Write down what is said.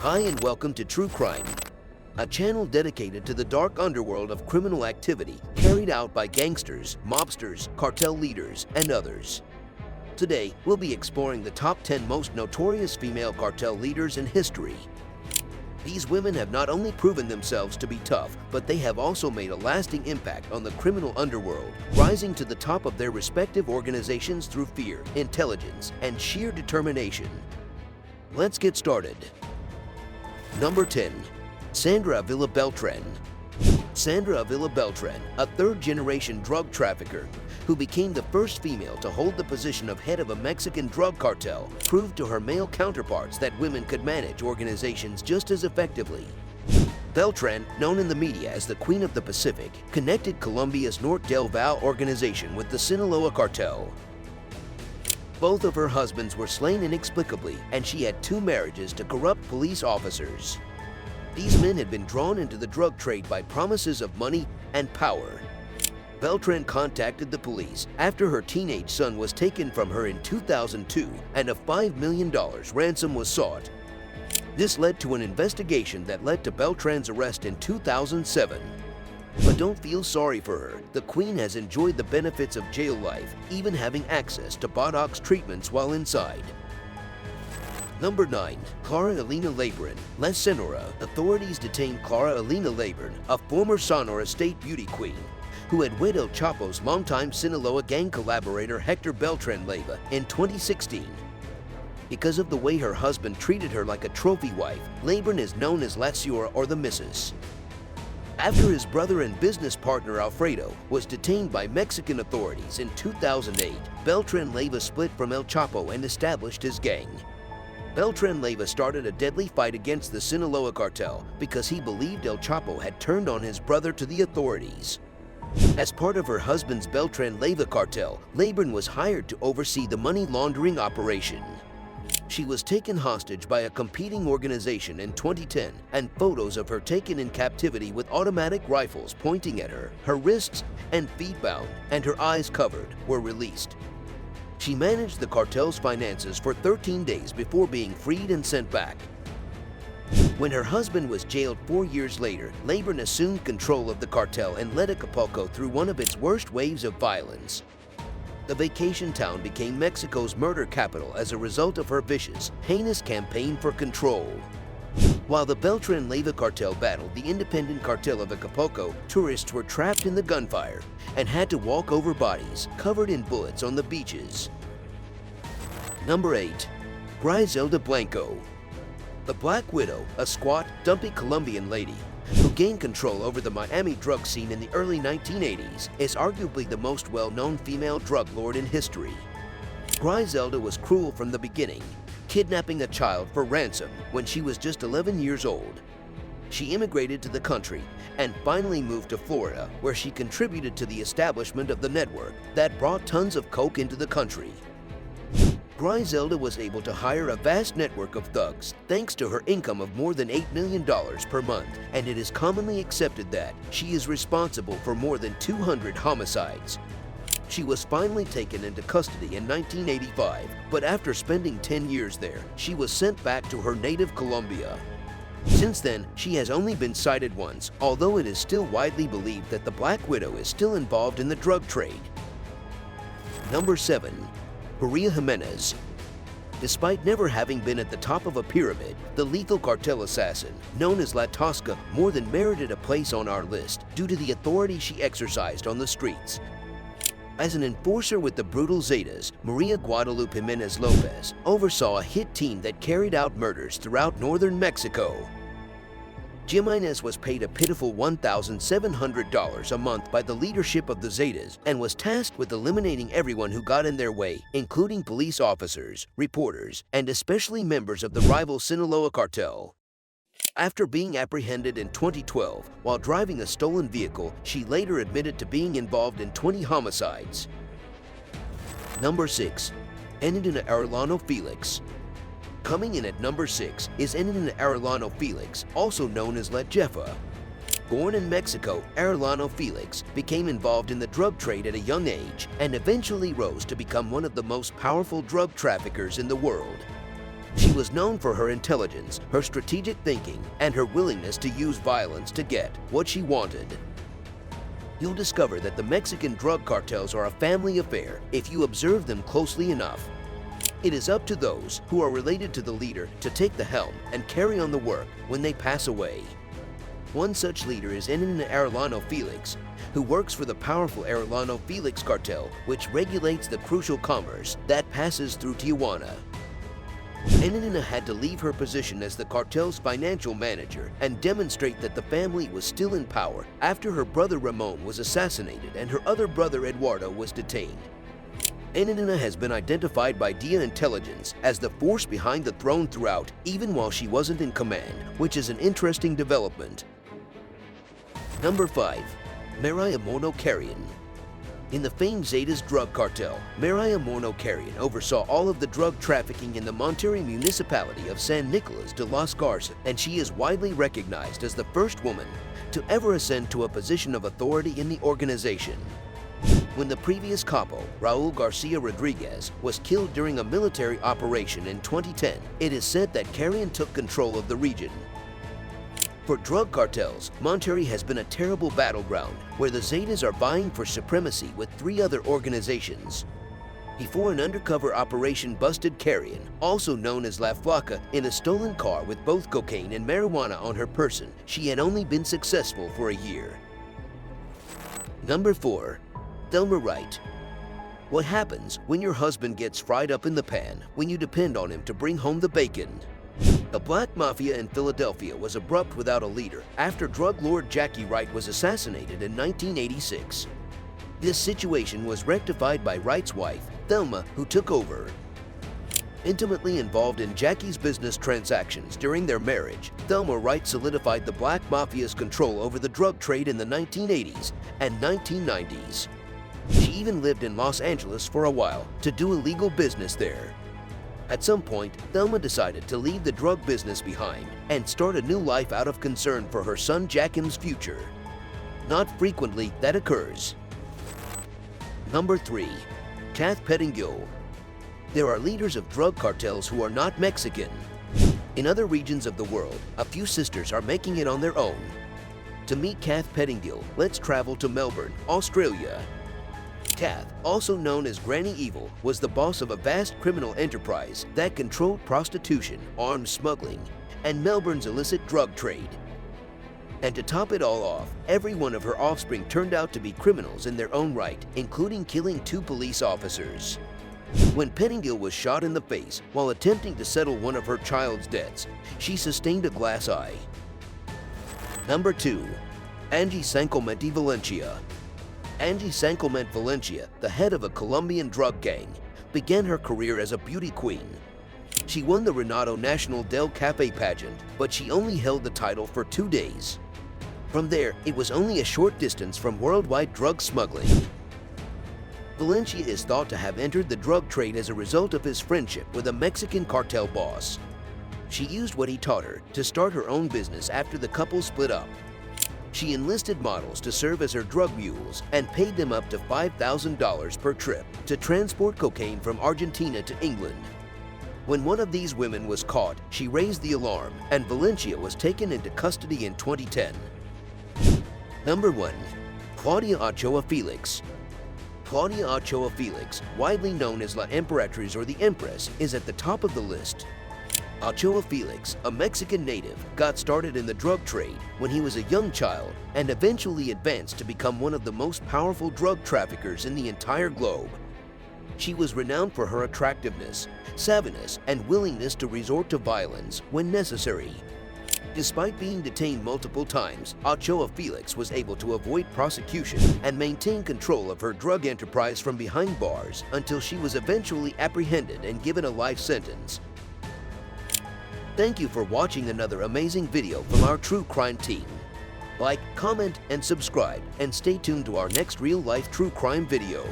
Hi and welcome to True Crime, a channel dedicated to the dark underworld of criminal activity carried out by gangsters, mobsters, cartel leaders, and others. Today, we'll be exploring the top 10 most notorious female cartel leaders in history. These women have not only proven themselves to be tough, but they have also made a lasting impact on the criminal underworld, rising to the top of their respective organizations through fear, intelligence, and sheer determination. Let's get started. Number 10. Sandra Ávila Beltrán. Sandra Ávila Beltrán, a third-generation drug trafficker who became the first female to hold the position of head of a Mexican drug cartel, proved to her male counterparts that women could manage organizations just as effectively. Beltrán, known in the media as the Queen of the Pacific, connected Colombia's Norte del Valle organization with the Sinaloa cartel. Both of her husbands were slain inexplicably, and she had 2 marriages to corrupt police officers. These men had been drawn into the drug trade by promises of money and power. Beltrán contacted the police after her teenage son was taken from her in 2002 and a $5 million ransom was sought. This led to an investigation that led to Beltrán's arrest in 2007. But don't feel sorry for her. The Queen has enjoyed the benefits of jail life, even having access to Botox treatments while inside. Number 9. Clara Elena Laborín, La Señora. Authorities detained Clara Elena Laborín, a former Sonora state beauty queen, who had wed El Chapo's longtime Sinaloa gang collaborator Hector Beltran Leiva in 2016. Because of the way her husband treated her like a trophy wife, Laborín is known as La Señora or the Missus. After his brother and business partner Alfredo was detained by Mexican authorities in 2008, Beltran Leiva split from El Chapo and established his gang. Beltran Leiva started a deadly fight against the Sinaloa cartel because he believed El Chapo had turned on his brother to the authorities. As part of her husband's Beltran Leiva cartel, Laborín was hired to oversee the money laundering operation. She was taken hostage by a competing organization in 2010, and photos of her taken in captivity with automatic rifles pointing at her, her wrists and feet bound, and her eyes covered, were released. She managed the cartel's finances for 13 days before being freed and sent back. When her husband was jailed 4 years later, Laborín assumed control of the cartel and led Acapulco through one of its worst waves of violence. The vacation town became Mexico's murder capital as a result of her vicious, heinous campaign for control. While the Beltran Leiva cartel battled the independent cartel of Acapulco, tourists were trapped in the gunfire and had to walk over bodies covered in bullets on the beaches. Number 8. Griselda Blanco. The Black Widow, a squat, dumpy Colombian lady who gained control over the Miami drug scene in the early 1980s, is arguably the most well-known female drug lord in history. Griselda was cruel from the beginning, kidnapping a child for ransom when she was just 11 years old. She immigrated to the country and finally moved to Florida, where she contributed to the establishment of the network that brought tons of coke into the country. Griselda was able to hire a vast network of thugs thanks to her income of more than $8 million per month, and it is commonly accepted that she is responsible for more than 200 homicides. She was finally taken into custody in 1985, but after spending 10 years there, she was sent back to her native Colombia. Since then, she has only been cited once, although it is still widely believed that the Black Widow is still involved in the drug trade. Number 7. Maria Jimenez. Despite never having been at the top of a pyramid, the lethal cartel assassin, known as La Tosca, more than merited a place on our list due to the authority she exercised on the streets. As an enforcer with the brutal Zetas, Maria Guadalupe Jimenez Lopez oversaw a hit team that carried out murders throughout northern Mexico. Jimenez was paid a pitiful $1,700 a month by the leadership of the Zetas and was tasked with eliminating everyone who got in their way, including police officers, reporters, and especially members of the rival Sinaloa cartel. After being apprehended in 2012 while driving a stolen vehicle, she later admitted to being involved in 20 homicides. Number 6. Endy Felix. Coming in at number 6 is Endy Felix, also known as La Jefa. Born in Mexico, Arellano Felix became involved in the drug trade at a young age and eventually rose to become one of the most powerful drug traffickers in the world. She was known for her intelligence, her strategic thinking, and her willingness to use violence to get what she wanted. You'll discover that the Mexican drug cartels are a family affair if you observe them closely enough. It is up to those who are related to the leader to take the helm and carry on the work when they pass away. One such leader is Endy Felix, who works for the powerful Arellano Felix cartel, which regulates the crucial commerce that passes through Tijuana. Endy had to leave her position as the cartel's financial manager and demonstrate that the family was still in power after her brother Ramon was assassinated and her other brother Eduardo was detained. Endy has been identified by DIA intelligence as the force behind the throne throughout, even while she wasn't in command, which is an interesting development. Number 5. Maria Moreno Carrion. In the famed Zetas drug cartel, Maria Moreno Carrion oversaw all of the drug trafficking in the Monterrey municipality of San Nicolas de los Garza, and she is widely recognized as the first woman to ever ascend to a position of authority in the organization. When the previous capo, Raul Garcia Rodriguez, was killed during a military operation in 2010, it is said that Carrion took control of the region. For drug cartels, Monterrey has been a terrible battleground where the Zetas are vying for supremacy with 3 other organizations. Before an undercover operation busted Carrion, also known as La Flaca, in a stolen car with both cocaine and marijuana on her person, she had only been successful for a year. Number 4. Thelma Wright. What happens when your husband gets fried up in the pan when you depend on him to bring home the bacon? The Black Mafia in Philadelphia was abrupt without a leader after drug lord Jackie Wright was assassinated in 1986. This situation was rectified by Wright's wife, Thelma, who took over. Intimately involved in Jackie's business transactions during their marriage, Thelma Wright solidified the Black Mafia's control over the drug trade in the 1980s and 1990s. She even lived in Los Angeles for a while to do illegal business there. At some point, Thelma decided to leave the drug business behind and start a new life out of concern for her son Jackim's future. Not frequently that occurs. Number 3. Kath Pettinghill. There are leaders of drug cartels who are not Mexican. In other regions of the world, a few sisters are making it on their own. To meet Kath Pettinghill, let's travel to Melbourne, Australia. Kath, also known as Granny Evil, was the boss of a vast criminal enterprise that controlled prostitution, arms smuggling, and Melbourne's illicit drug trade. And to top it all off, every one of her offspring turned out to be criminals in their own right, including killing 2 police officers. When Pettinghill was shot in the face while attempting to settle one of her child's debts, she sustained a glass eye. Number 2. Angie Sanclemente Valencia. Angie Sanclemente Valencia, the head of a Colombian drug gang, began her career as a beauty queen. She won the Renato National del Cafe pageant, but she only held the title for 2 days. From there, it was only a short distance from worldwide drug smuggling. Valencia is thought to have entered the drug trade as a result of his friendship with a Mexican cartel boss. She used what he taught her to start her own business after the couple split up. She enlisted models to serve as her drug mules and paid them up to $5,000 per trip to transport cocaine from Argentina to England. When one of these women was caught, she raised the alarm and Valencia was taken into custody in 2010. Number 1. Claudia Ochoa Felix. Claudia Ochoa Felix, widely known as La Emperatriz or the Empress, is at the top of the list. Ochoa Felix, a Mexican native, got started in the drug trade when he was a young child and eventually advanced to become one of the most powerful drug traffickers in the entire globe. She was renowned for her attractiveness, savviness, and willingness to resort to violence when necessary. Despite being detained multiple times, Ochoa Felix was able to avoid prosecution and maintain control of her drug enterprise from behind bars until she was eventually apprehended and given a life sentence. Thank you for watching another amazing video from our true crime team. Like, comment, and subscribe, and stay tuned to our next real-life true crime video.